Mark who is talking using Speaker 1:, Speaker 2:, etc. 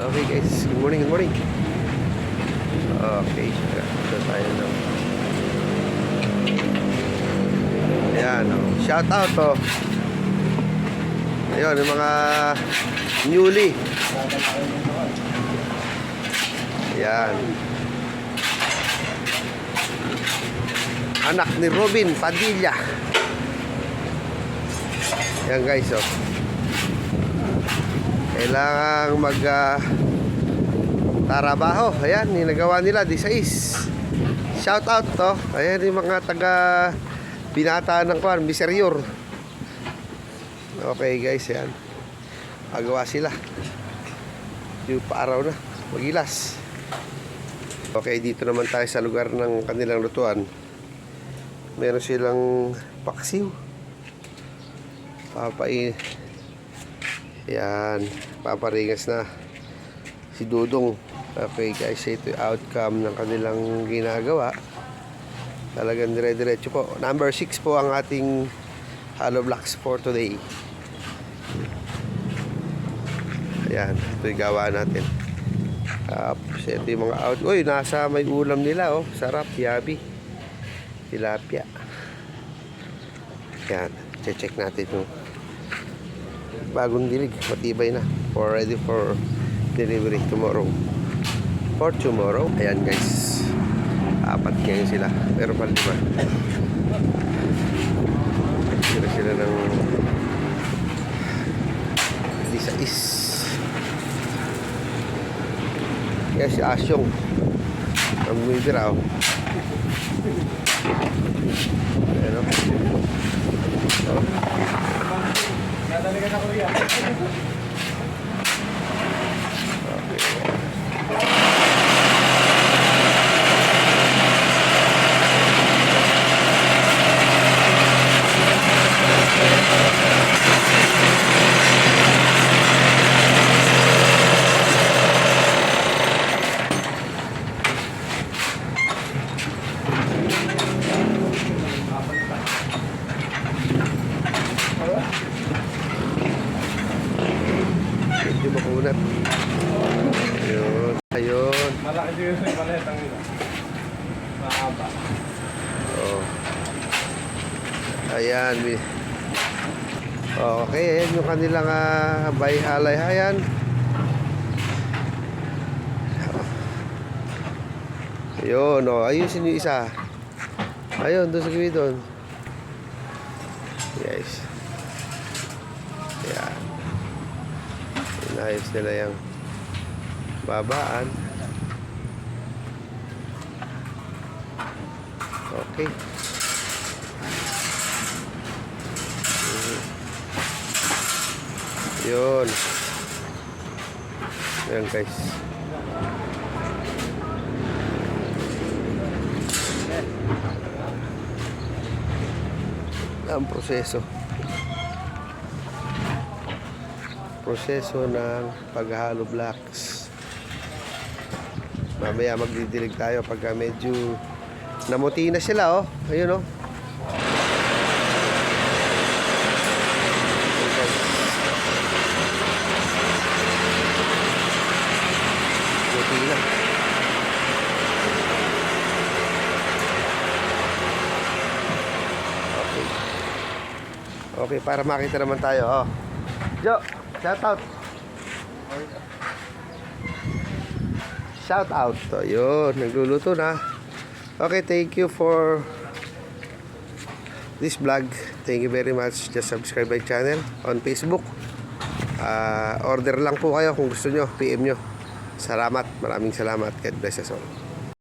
Speaker 1: Okay guys, good morning, good morning. Okay, ito tayo ng ayan, shout out to ayun, yung mga newly ayan, anak ni Robin Padilla. Ayan guys, kailangang mag tarabaho. Ayan, ninagawa nila 16. Shout out to. Ayan yung mga taga binata ng kwan, Miserior. Okay guys, ayan. Magawa sila. Yung paaraw na, magilas. Okay, dito naman tayo sa lugar ng kanilang lutuan. Meron silang paksiw. Yan, paparingas na si Dudong. Okay guys, ito yung outcome ng kanilang ginagawa. Talagang dire-diretso po. Number 6 po ang ating hollow blocks for today. Ayan, ito yung gawa natin. Tapos ito yung mga out. Uy, nasa may ulam nila, oh. Sarap, yabi, tilapia. Ayan, check natin yung bagong dilig, matibay na, ready for delivery tomorrow. For tomorrow. Ayan guys, 4 ngayon sila, pero pa 5. Sila ng 16. Yes, si Asyong ang bumibira, oh. Ayan, oh.
Speaker 2: Nadali ka na kuya.
Speaker 1: Medyo makunat. Ayun, ayun.
Speaker 2: Malaki din yung paletang nila. Mahaba.
Speaker 1: Oh. Ayan. Okay, ayan yung kanilang bayhalay. Ayan. Ayun, oh. Ayusin yung isa. Ayun, doon sa gawin doon. Yes. Ayan. Inayos nila yung babaan. Okay. Yun. Ayan guys. Ang proseso ng paghalo blocks. Mamaya magdidilig tayo pagka medyo namuti na sila, oh. Ayun, oh. Muti na. Okay. Okay, para makita naman tayo, oh. Jo, shout out. Shout out. So, yun, nagluluto na. Okay, thank you for this vlog. Thank you very much. Just subscribe my channel on Facebook. Order lang po kayo kung gusto nyo. PM nyo. Salamat. Maraming salamat. God bless us all.